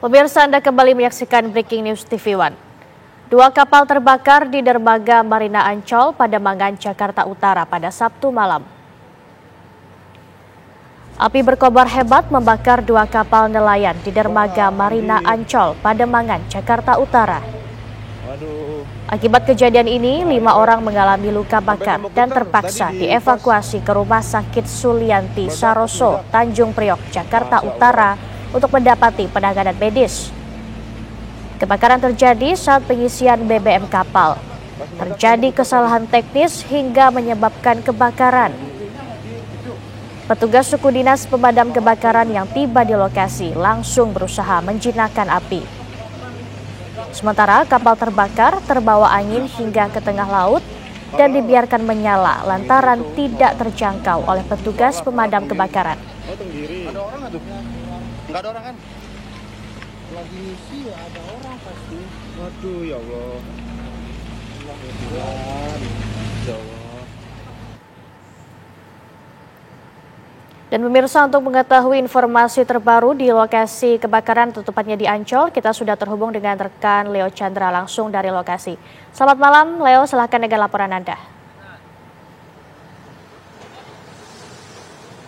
Pemirsa, Anda kembali menyaksikan Breaking News TV One. Dua kapal terbakar di dermaga Marina Ancol, Pademangan, Jakarta Utara pada Sabtu malam. Api berkobar hebat membakar dua kapal nelayan di dermaga Marina Ancol, Pademangan, Jakarta Utara. Akibat kejadian ini, 5 orang mengalami luka bakar dan terpaksa dievakuasi ke Rumah Sakit Sulianti Saroso, Tanjung Priok, Jakarta Utara untuk mendapati penanganan medis. Kebakaran terjadi saat pengisian BBM kapal. Terjadi kesalahan teknis hingga menyebabkan kebakaran. Petugas suku dinas pemadam kebakaran yang tiba di lokasi langsung berusaha menjinakkan api. Sementara kapal terbakar terbawa angin hingga ke tengah laut dan dibiarkan menyala lantaran tidak terjangkau oleh petugas pemadam kebakaran. Enggak ada orang kan? Lagi ngisi ya ada orang pasti. Waduh ya Allah. Ya Allah. Dan pemirsa, untuk mengetahui informasi terbaru di lokasi kebakaran tepatnya di Ancol, kita sudah terhubung dengan rekan Leo Chandra langsung dari lokasi. Selamat malam Leo, silahkan dengan laporan Anda.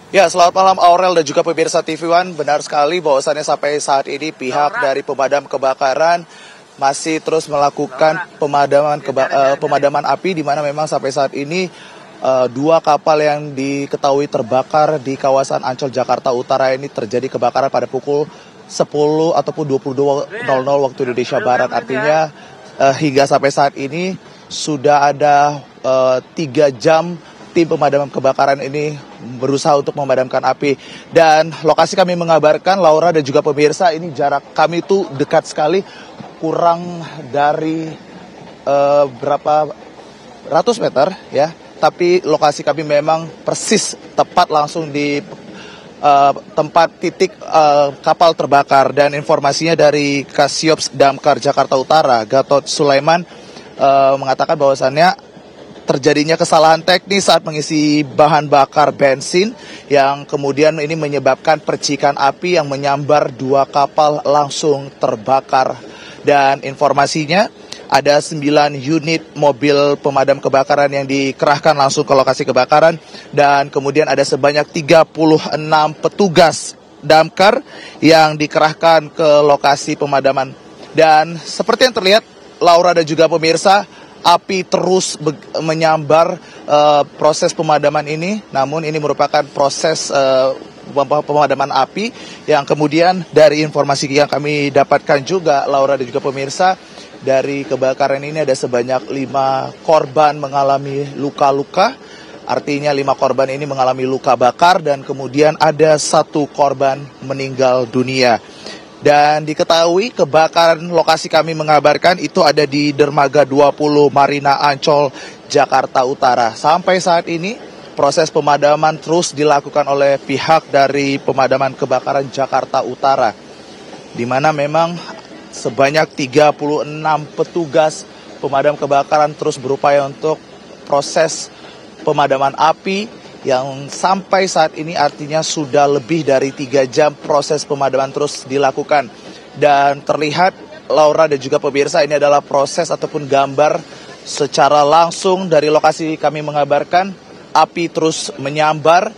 Ya, selamat malam Aurel dan juga pemirsa TV One. Benar sekali bahwasannya sampai saat ini pihak dari pemadam kebakaran masih terus melakukan pemadaman api, di mana memang sampai saat ini dua kapal yang diketahui terbakar di kawasan Ancol, Jakarta Utara ini terjadi kebakaran pada pukul 10 ataupun 22.00 waktu Indonesia Barat. Artinya hingga sampai saat ini sudah ada 3 jam tim pemadam kebakaran ini berusaha untuk memadamkan api. Dan lokasi kami mengabarkan, Laura dan juga pemirsa, ini jarak kami itu dekat sekali, kurang dari berapa ratus meter ya. Tapi lokasi kami memang persis tepat langsung di tempat titik kapal terbakar. Dan informasinya dari Kasiops Damkar Jakarta Utara, Gatot Sulaiman, mengatakan bahwasannya terjadinya kesalahan teknis saat mengisi bahan bakar bensin yang kemudian ini menyebabkan percikan api yang menyambar dua kapal langsung terbakar. Dan informasinya ada 9 unit mobil pemadam kebakaran yang dikerahkan langsung ke lokasi kebakaran, dan kemudian ada sebanyak 36 petugas damkar yang dikerahkan ke lokasi pemadaman. Dan seperti yang terlihat Laura dan juga pemirsa, api terus menyambar proses pemadaman ini, namun ini merupakan proses pemadaman api yang kemudian dari informasi yang kami dapatkan juga, Laura dan juga pemirsa, dari kebakaran ini ada sebanyak 5 korban mengalami luka-luka. Artinya 5 korban ini mengalami luka bakar dan kemudian ada 1 korban meninggal dunia. Dan diketahui kebakaran lokasi kami mengabarkan itu ada di dermaga 20 Marina Ancol, Jakarta Utara. Sampai saat ini proses pemadaman terus dilakukan oleh pihak dari pemadaman kebakaran Jakarta Utara, di mana memang sebanyak 36 petugas pemadam kebakaran terus berupaya untuk proses pemadaman api yang sampai saat ini artinya sudah lebih dari 3 jam proses pemadaman terus dilakukan. Dan terlihat Laura dan juga pemirsa, ini adalah proses ataupun gambar secara langsung dari lokasi kami mengabarkan api terus menyambar,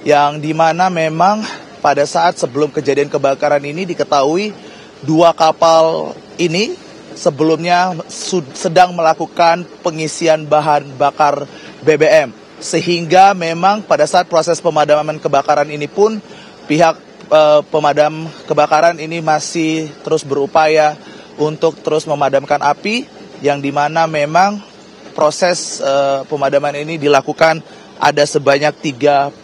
yang dimana memang pada saat sebelum kejadian kebakaran ini diketahui 2 kapal ini sebelumnya sedang melakukan pengisian bahan bakar BBM. Sehingga memang pada saat proses pemadaman kebakaran ini pun pihak pemadam kebakaran ini masih terus berupaya untuk terus memadamkan api, yang dimana memang proses pemadaman ini dilakukan ada sebanyak 36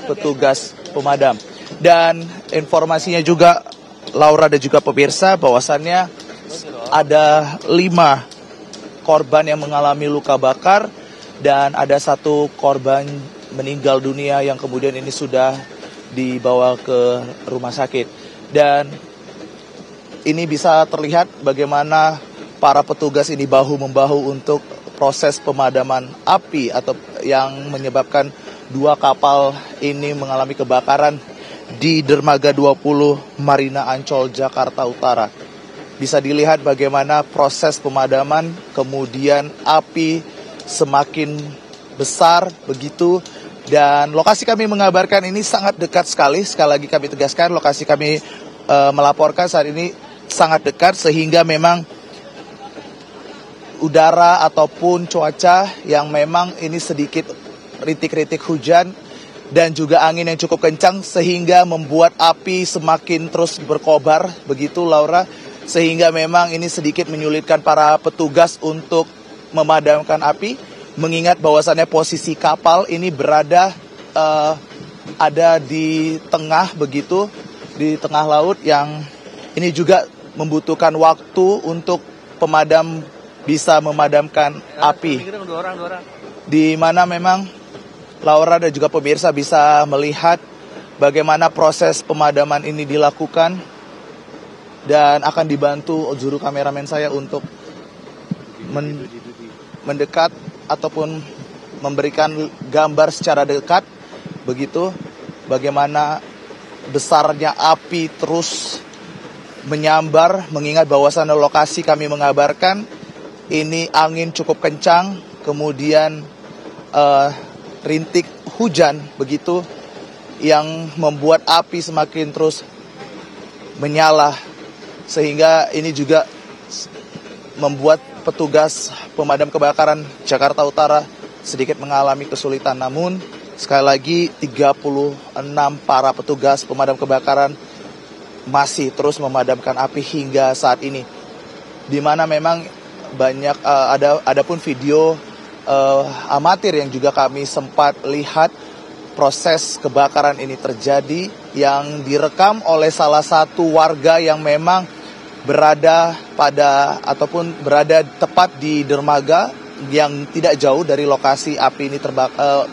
petugas pemadam. Dan informasinya juga Laura dan juga pemirsa bahwasannya ada 5 korban yang mengalami luka bakar dan ada 1 korban meninggal dunia yang kemudian ini sudah dibawa ke rumah sakit. Dan ini bisa terlihat bagaimana para petugas ini bahu-membahu untuk proses pemadaman api atau yang menyebabkan 2 kapal ini mengalami kebakaran. di Dermaga 20 Marina Ancol, Jakarta Utara. Bisa dilihat bagaimana proses pemadaman, kemudian api semakin besar begitu. Dan lokasi kami mengabarkan ini sangat dekat sekali. Sekali lagi kami tegaskan, lokasi kami melaporkan saat ini sangat dekat sehingga memang udara ataupun cuaca yang memang ini sedikit rintik-rintik hujan dan juga angin yang cukup kencang sehingga membuat api semakin terus berkobar begitu Laura, sehingga memang ini sedikit menyulitkan para petugas untuk memadamkan api, mengingat bahwasannya posisi kapal ini berada ada di tengah begitu, di tengah laut yang ini juga membutuhkan waktu untuk pemadam bisa memadamkan api. Di mana memang Laura dan juga pemirsa bisa melihat bagaimana proses pemadaman ini dilakukan dan akan dibantu juru kameramen saya untuk mendekat ataupun memberikan gambar secara dekat begitu bagaimana besarnya api terus menyambar, mengingat bahwasannya lokasi kami mengabarkan ini angin cukup kencang, kemudian rintik hujan begitu yang membuat api semakin terus menyala, sehingga ini juga membuat petugas pemadam kebakaran Jakarta Utara sedikit mengalami kesulitan. Namun sekali lagi 36 para petugas pemadam kebakaran masih terus memadamkan api hingga saat ini, di mana memang banyak ada pun video amatir yang juga kami sempat lihat proses kebakaran ini terjadi yang direkam oleh salah satu warga yang memang berada berada tepat di dermaga yang tidak jauh dari lokasi api ini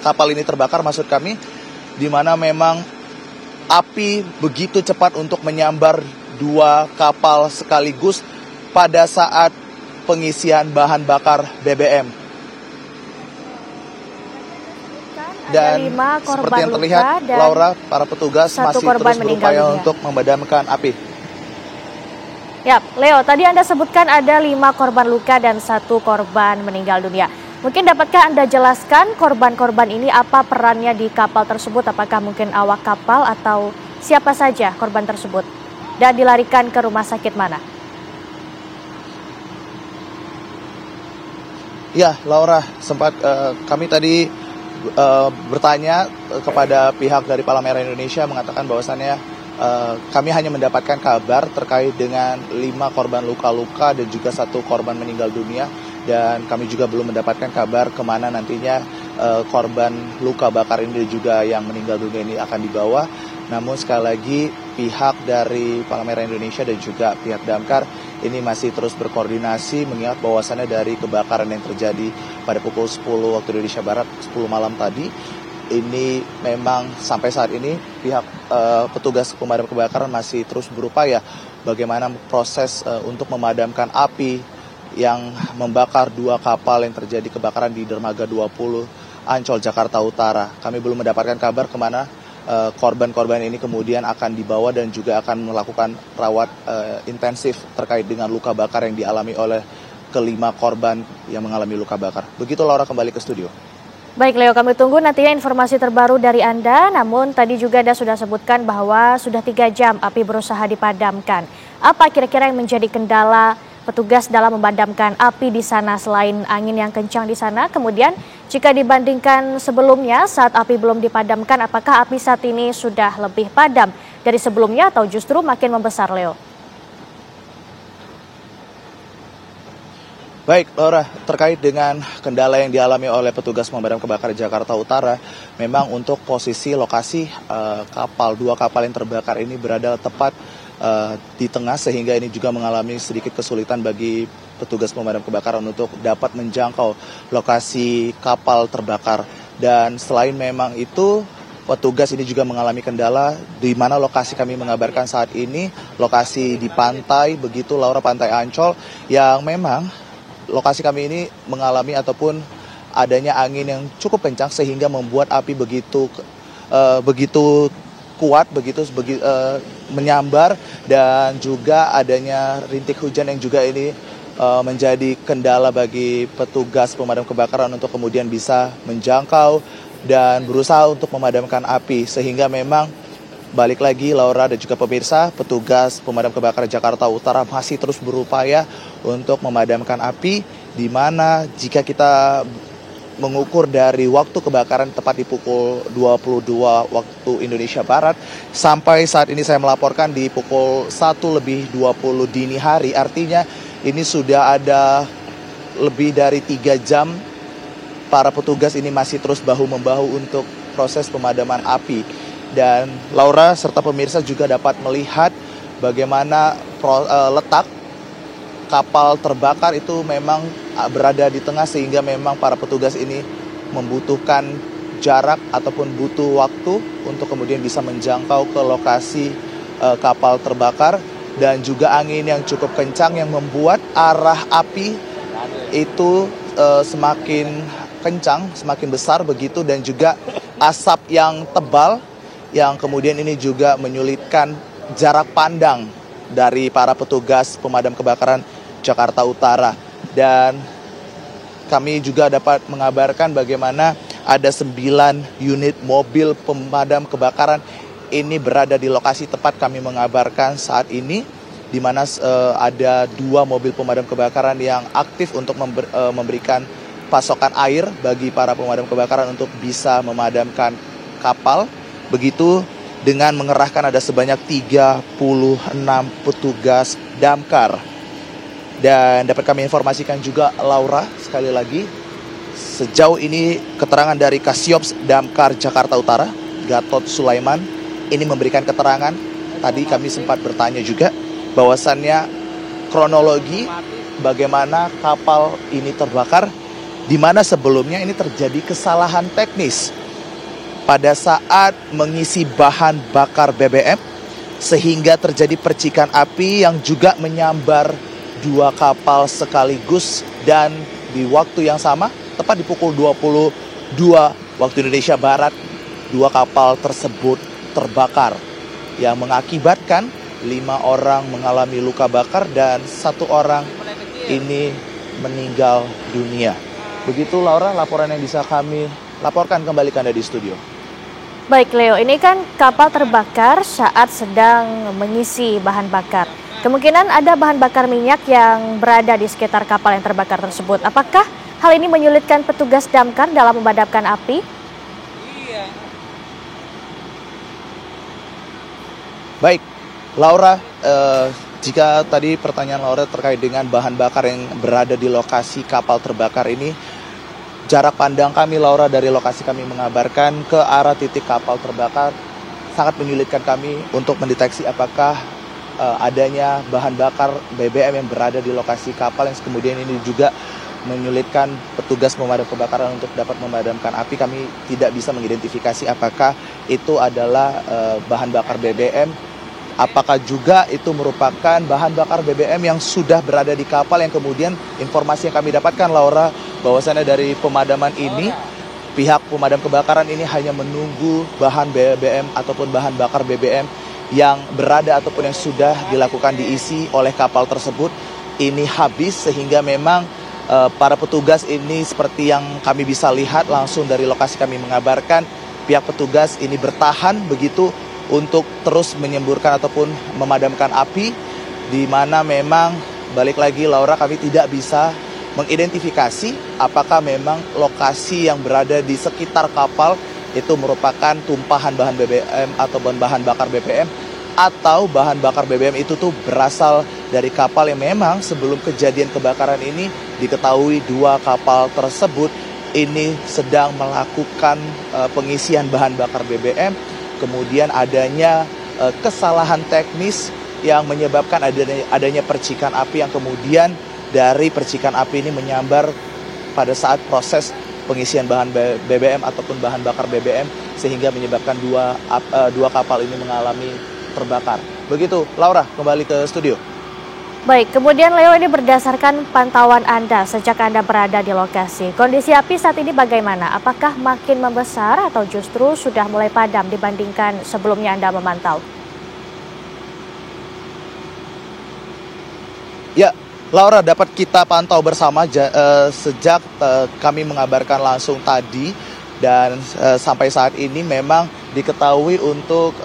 kapal ini terbakar maksud kami, di mana memang api begitu cepat untuk menyambar dua kapal sekaligus pada saat pengisian bahan bakar BBM. Dan seperti yang terlihat, Laura, para petugas masih terus berupaya untuk memadamkan api. Ya, Leo, tadi Anda sebutkan ada 5 korban luka dan 1 korban meninggal dunia. Mungkin dapatkah Anda jelaskan korban-korban ini apa perannya di kapal tersebut? Apakah mungkin awak kapal atau siapa saja korban tersebut? Dan dilarikan ke rumah sakit mana? Ya, Laura, sempat kami tadi bertanya kepada pihak dari Palang Merah Indonesia, mengatakan bahwasannya kami hanya mendapatkan kabar terkait dengan 5 korban luka-luka dan juga 1 korban meninggal dunia. Dan kami juga belum mendapatkan kabar kemana nantinya korban luka bakar ini dan juga yang meninggal dunia ini akan dibawa. Namun sekali lagi pihak dari Palang Merah Indonesia dan juga pihak damkar ini masih terus berkoordinasi, mengingat bahwasannya dari kebakaran yang terjadi pada pukul 10 waktu Indonesia Barat, 10 malam tadi, ini memang sampai saat ini pihak petugas pemadam kebakaran masih terus berupaya bagaimana proses untuk memadamkan api yang membakar 2 kapal yang terjadi kebakaran di Dermaga 20 Ancol, Jakarta Utara. Kami belum mendapatkan kabar kemana korban-korban ini kemudian akan dibawa dan juga akan melakukan rawat intensif terkait dengan luka bakar yang dialami oleh ke-5 korban yang mengalami luka bakar. Begitu Laura, kembali ke studio. Baik Leo, kami tunggu nantinya informasi terbaru dari Anda. Namun tadi juga Anda sudah sebutkan bahwa sudah 3 jam api berusaha dipadamkan. Apa kira-kira yang menjadi kendala petugas dalam memadamkan api di sana selain angin yang kencang di sana? Kemudian jika dibandingkan sebelumnya saat api belum dipadamkan, apakah api saat ini sudah lebih padam dari sebelumnya atau justru makin membesar, Leo? Baik, Laura, terkait dengan kendala yang dialami oleh petugas pemadam kebakaran Jakarta Utara, memang untuk posisi lokasi kapal, 2 kapal yang terbakar ini berada tepat di tengah, sehingga ini juga mengalami sedikit kesulitan bagi petugas pemadam kebakaran untuk dapat menjangkau lokasi kapal terbakar. Dan selain memang itu, petugas ini juga mengalami kendala di mana lokasi kami mengabarkan saat ini, lokasi di pantai, begitu Laura, Pantai Ancol, yang memang lokasi kami ini mengalami ataupun adanya angin yang cukup kencang sehingga membuat api begitu kuat begitu menyambar, dan juga adanya rintik hujan yang juga ini menjadi kendala bagi petugas pemadam kebakaran untuk kemudian bisa menjangkau dan berusaha untuk memadamkan api. Sehingga memang balik lagi Laura dan juga pemirsa, petugas pemadam kebakaran Jakarta Utara masih terus berupaya untuk memadamkan api, di mana jika kita mengukur dari waktu kebakaran tepat di pukul 22 waktu Indonesia Barat, sampai saat ini saya melaporkan di pukul 1:20 dini hari, artinya ini sudah ada lebih dari 3 jam para petugas ini masih terus bahu-membahu untuk proses pemadaman api. Dan Laura serta pemirsa juga dapat melihat bagaimana letak kapal terbakar itu memang berada di tengah, sehingga memang para petugas ini membutuhkan jarak ataupun butuh waktu untuk kemudian bisa menjangkau ke lokasi kapal terbakar. Dan juga angin yang cukup kencang yang membuat arah api itu semakin kencang, semakin besar begitu, dan juga asap yang tebal yang kemudian ini juga menyulitkan jarak pandang dari para petugas pemadam kebakaran Jakarta Utara. Dan kami juga dapat mengabarkan bagaimana ada 9 unit mobil pemadam kebakaran ini berada di lokasi tepat kami mengabarkan saat ini, di mana ada 2 mobil pemadam kebakaran yang aktif untuk memberikan pasokan air bagi para pemadam kebakaran untuk bisa memadamkan kapal. Begitu dengan mengerahkan ada sebanyak 36 petugas damkar. Dan dapat kami informasikan juga Laura, sekali lagi, sejauh ini keterangan dari Kasiops Damkar Jakarta Utara, Gatot Sulaiman, ini memberikan keterangan, tadi kami sempat bertanya juga, bahwasannya kronologi bagaimana kapal ini terbakar, di mana sebelumnya ini terjadi kesalahan teknis pada saat mengisi bahan bakar BBM, sehingga terjadi percikan api yang juga menyambar 2 kapal sekaligus, dan di waktu yang sama, tepat di pukul 22 waktu Indonesia Barat, 2 kapal tersebut terbakar yang mengakibatkan 5 orang mengalami luka bakar dan 1 orang ini meninggal dunia. Begitu Laura laporan yang bisa kami laporkan, kembali ke Anda di studio. Baik Leo, ini kan kapal terbakar saat sedang mengisi bahan bakar. Kemungkinan ada bahan bakar minyak yang berada di sekitar kapal yang terbakar tersebut. Apakah hal ini menyulitkan petugas damkar dalam memadamkan api? Baik, Laura, jika tadi pertanyaan Laura terkait dengan bahan bakar yang berada di lokasi kapal terbakar ini, jarak pandang kami Laura dari lokasi kami mengabarkan ke arah titik kapal terbakar sangat menyulitkan kami untuk mendeteksi apakah adanya bahan bakar BBM yang berada di lokasi kapal, yang kemudian ini juga menyulitkan petugas pemadam kebakaran untuk dapat memadamkan api. Kami tidak bisa mengidentifikasi apakah itu adalah bahan bakar BBM, apakah juga itu merupakan bahan bakar BBM yang sudah berada di kapal, yang kemudian informasi yang kami dapatkan Laura, bahwasannya dari pemadaman ini, pihak pemadam kebakaran ini hanya menunggu bahan BBM ataupun bahan bakar BBM yang berada ataupun yang sudah dilakukan diisi oleh kapal tersebut ini habis, sehingga memang para petugas ini seperti yang kami bisa lihat langsung dari lokasi kami mengabarkan, pihak petugas ini bertahan begitu untuk terus menyemburkan ataupun memadamkan api, di mana memang balik lagi Laura, kami tidak bisa mengidentifikasi apakah memang lokasi yang berada di sekitar kapal itu merupakan tumpahan bahan BBM atau bahan bakar BBM, atau bahan bakar BBM itu tuh berasal dari kapal yang memang sebelum kejadian kebakaran ini diketahui 2 kapal tersebut ini sedang melakukan pengisian bahan bakar BBM, kemudian adanya kesalahan teknis yang menyebabkan adanya percikan api, yang kemudian dari percikan api ini menyambar pada saat proses pengisian bahan BBM ataupun bahan bakar BBM, sehingga menyebabkan dua kapal ini mengalami terbakar. Begitu, Laura, kembali ke studio. Baik, kemudian Leo, ini berdasarkan pantauan Anda sejak Anda berada di lokasi. Kondisi api saat ini bagaimana? Apakah makin membesar atau justru sudah mulai padam dibandingkan sebelumnya Anda memantau? Ya, Laura, dapat kita pantau bersama sejak kami mengabarkan langsung tadi dan sampai saat ini memang diketahui untuk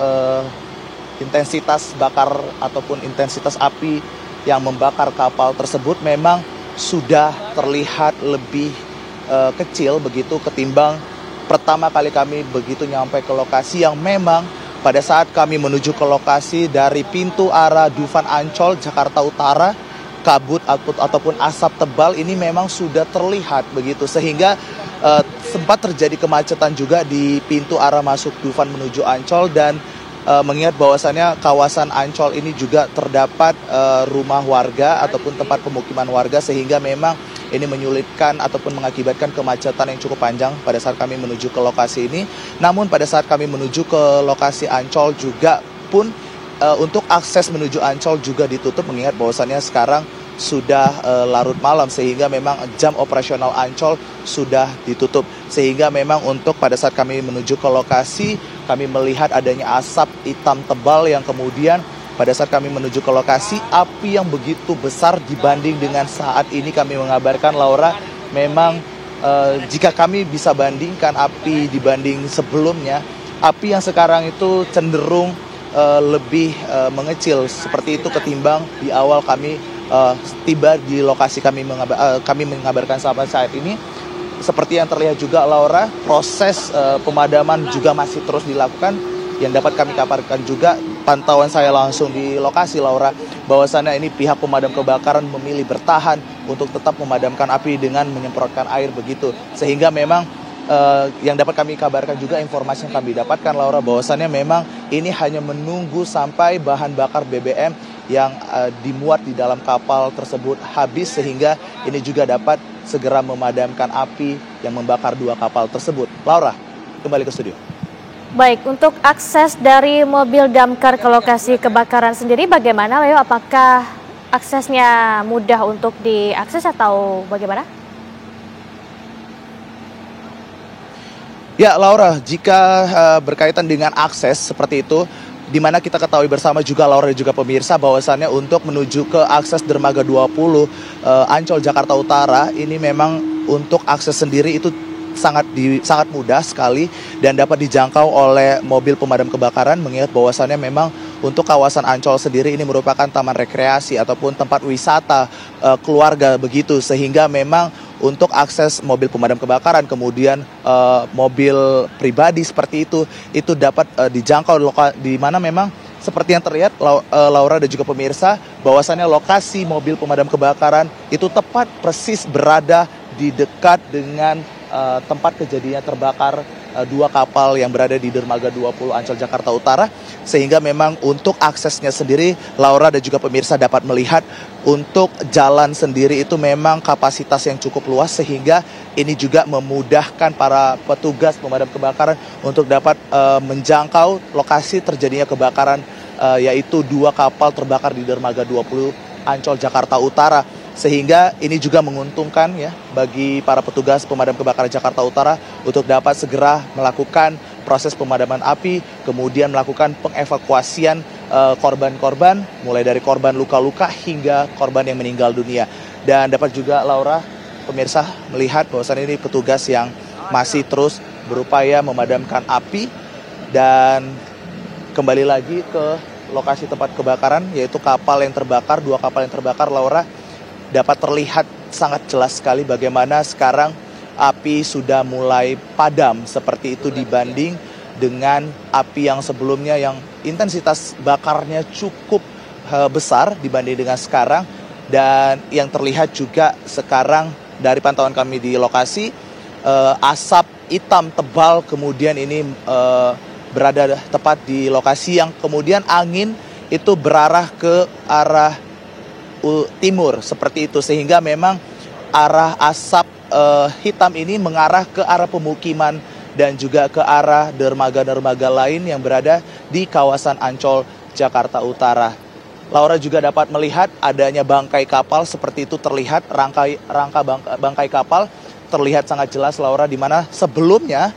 intensitas bakar ataupun intensitas api yang membakar kapal tersebut memang sudah terlihat lebih kecil begitu ketimbang pertama kali kami begitu nyampe ke lokasi, yang memang pada saat kami menuju ke lokasi dari pintu arah Dufan Ancol Jakarta Utara, kabut ataupun asap tebal ini memang sudah terlihat begitu, sehingga sempat terjadi kemacetan juga di pintu arah masuk Dufan menuju Ancol. Dan mengingat bahwasannya kawasan Ancol ini juga terdapat rumah warga ataupun tempat pemukiman warga, sehingga memang ini menyulitkan ataupun mengakibatkan kemacetan yang cukup panjang pada saat kami menuju ke lokasi ini. Namun pada saat kami menuju ke lokasi Ancol juga pun untuk akses menuju Ancol juga ditutup, mengingat bahwasannya sekarang sudah larut malam, sehingga memang jam operasional Ancol sudah ditutup. Sehingga memang untuk pada saat kami menuju ke lokasi, kami melihat adanya asap hitam tebal yang kemudian pada saat kami menuju ke lokasi, api yang begitu besar dibanding dengan saat ini kami mengabarkan, Laura, memang jika kami bisa bandingkan api dibanding sebelumnya, api yang sekarang itu cenderung lebih mengecil seperti itu ketimbang di awal kami tiba di lokasi. Kami mengabarkan sampai saat ini seperti yang terlihat juga, Laura, proses pemadaman juga masih terus dilakukan. Yang dapat kami kabarkan juga, pantauan saya langsung di lokasi, Laura, bahwasannya ini pihak pemadam kebakaran memilih bertahan untuk tetap memadamkan api dengan menyemprotkan air begitu, sehingga memang yang dapat kami kabarkan juga, informasi yang kami dapatkan, Laura, bahwasannya memang ini hanya menunggu sampai bahan bakar BBM yang dimuat di dalam kapal tersebut habis, sehingga ini juga dapat segera memadamkan api yang membakar dua kapal tersebut. Laura, kembali ke studio. Baik, untuk akses dari mobil damkar ke lokasi kebakaran sendiri bagaimana, Leo? Apakah aksesnya mudah untuk diakses atau bagaimana? Ya, Laura, jika berkaitan dengan akses seperti itu, di mana kita ketahui bersama juga, Laura dan juga pemirsa, bahwasannya untuk menuju ke akses dermaga 20 Ancol Jakarta Utara ini memang untuk akses sendiri itu sangat mudah sekali dan dapat dijangkau oleh mobil pemadam kebakaran, mengingat bahwasannya memang untuk kawasan Ancol sendiri ini merupakan taman rekreasi ataupun tempat wisata keluarga begitu, sehingga memang untuk akses mobil pemadam kebakaran kemudian mobil pribadi seperti itu dapat dijangkau di mana memang seperti yang terlihat, Laura dan juga pemirsa, bahwasannya lokasi mobil pemadam kebakaran itu tepat persis berada di dekat dengan tempat kejadiannya terbakar dua kapal yang berada di dermaga 20 Ancol Jakarta Utara, sehingga memang untuk aksesnya sendiri, Laura dan juga pemirsa dapat melihat untuk jalan sendiri itu memang kapasitas yang cukup luas, sehingga ini juga memudahkan para petugas pemadam kebakaran untuk dapat menjangkau lokasi terjadinya kebakaran, yaitu dua kapal terbakar di dermaga 20 Ancol Jakarta Utara. Sehingga ini juga menguntungkan ya bagi para petugas pemadam kebakaran Jakarta Utara untuk dapat segera melakukan proses pemadaman api, kemudian melakukan pengevakuasian korban-korban, mulai dari korban luka-luka hingga korban yang meninggal dunia. Dan dapat juga, Laura, pemirsa, melihat bahwasannya ini petugas yang masih terus berupaya memadamkan api. Dan kembali lagi ke lokasi tempat kebakaran, yaitu kapal yang terbakar, dua kapal yang terbakar, Laura, dapat terlihat sangat jelas sekali bagaimana sekarang api sudah mulai padam seperti itu dibanding dengan api yang sebelumnya yang intensitas bakarnya cukup besar dibanding dengan sekarang. Dan yang terlihat juga sekarang dari pantauan kami di lokasi, asap hitam tebal kemudian ini berada tepat di lokasi yang kemudian angin itu berarah ke arah timur seperti itu, sehingga memang arah asap hitam ini mengarah ke arah pemukiman dan juga ke arah dermaga-dermaga lain yang berada di kawasan Ancol Jakarta Utara. Laura juga dapat melihat adanya bangkai kapal seperti itu terlihat, rangka bangkai kapal terlihat sangat jelas Laura, di mana sebelumnya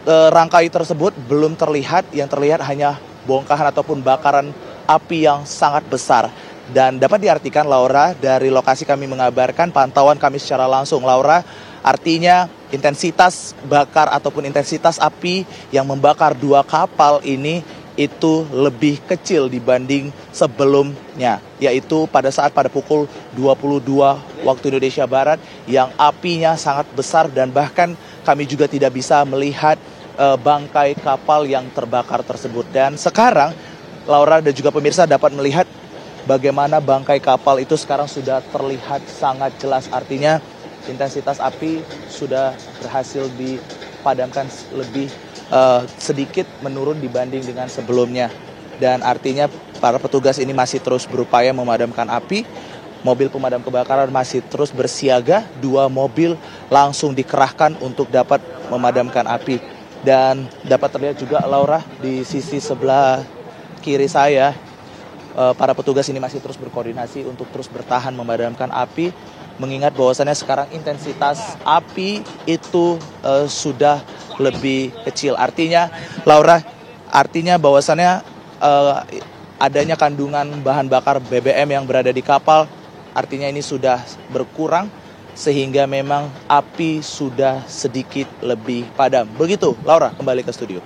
rangkai tersebut belum terlihat, yang terlihat hanya bongkahan ataupun bakaran api yang sangat besar. Dan dapat diartikan Laura, dari lokasi kami mengabarkan pantauan kami secara langsung Laura, artinya intensitas bakar ataupun intensitas api yang membakar dua kapal ini itu lebih kecil dibanding sebelumnya, yaitu pada pukul 22 waktu Indonesia Barat yang apinya sangat besar dan bahkan kami juga tidak bisa melihat bangkai kapal yang terbakar tersebut. Dan sekarang Laura dan juga pemirsa dapat melihat bagaimana bangkai kapal itu sekarang sudah terlihat sangat jelas, artinya intensitas api sudah berhasil dipadamkan lebih sedikit menurun dibanding dengan sebelumnya. Dan artinya para petugas ini masih terus berupaya memadamkan api. Mobil pemadam kebakaran masih terus bersiaga, 2 mobil langsung dikerahkan untuk dapat memadamkan api. Dan dapat terlihat juga Laura di sisi sebelah kiri saya, para petugas ini masih terus berkoordinasi untuk terus bertahan memadamkan api, mengingat bahwasannya sekarang intensitas api itu sudah lebih kecil. Artinya Laura, artinya bahwasannya adanya kandungan bahan bakar BBM yang berada di kapal, artinya ini sudah berkurang sehingga memang api sudah sedikit lebih padam. Begitu Laura, kembali ke studio.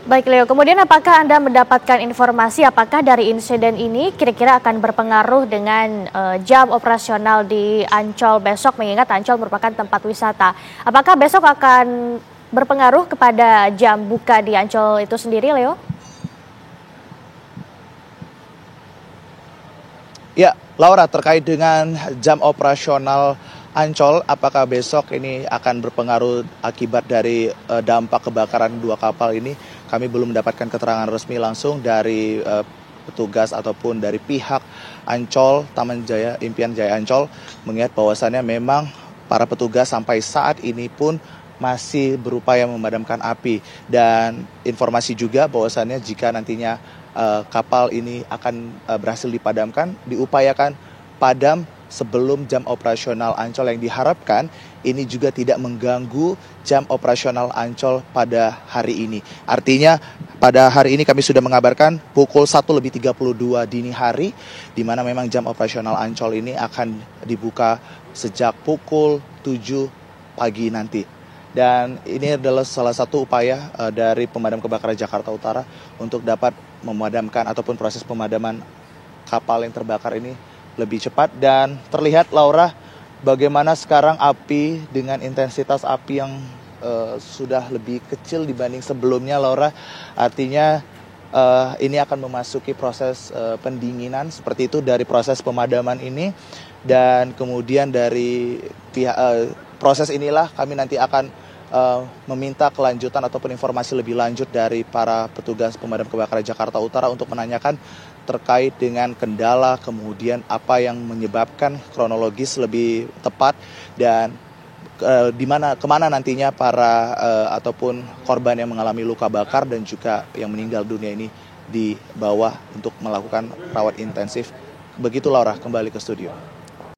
Baik Leo, kemudian apakah Anda mendapatkan informasi apakah dari insiden ini kira-kira akan berpengaruh dengan jam operasional di Ancol besok, mengingat Ancol merupakan tempat wisata. Apakah besok akan berpengaruh kepada jam buka di Ancol itu sendiri, Leo? Ya, Laura, terkait dengan jam operasional Ancol, apakah besok ini akan berpengaruh akibat dari dampak kebakaran 2 kapal ini? Kami belum mendapatkan keterangan resmi langsung dari petugas ataupun dari pihak Ancol, Taman Jaya, Impian Jaya Ancol, mengingat bahwasannya memang para petugas sampai saat ini pun masih berupaya memadamkan api. Dan informasi juga bahwasannya jika nantinya kapal ini akan berhasil dipadamkan, diupayakan padam sebelum jam operasional Ancol, yang diharapkan ini juga tidak mengganggu jam operasional Ancol pada hari ini. Artinya pada hari ini kami sudah mengabarkan pukul 1:32 dini hari, di mana memang jam operasional Ancol ini akan dibuka sejak pukul 7 pagi nanti. Dan ini adalah salah satu upaya dari pemadam kebakaran Jakarta Utara untuk dapat memadamkan ataupun proses pemadaman kapal yang terbakar ini lebih cepat. Dan terlihat Laura, bagaimana sekarang api dengan intensitas api yang sudah lebih kecil dibanding sebelumnya Laura. Artinya ini akan memasuki proses pendinginan seperti itu dari proses pemadaman ini. Dan kemudian dari pihak proses inilah kami nanti akan meminta kelanjutan ataupun informasi lebih lanjut dari para petugas pemadam kebakaran Jakarta Utara untuk menanyakan terkait dengan kendala, kemudian apa yang menyebabkan kronologis lebih tepat, dan kemana nantinya para ataupun korban yang mengalami luka bakar dan juga yang meninggal dunia ini dibawa untuk melakukan rawat intensif. Begitu Laura, kembali ke studio.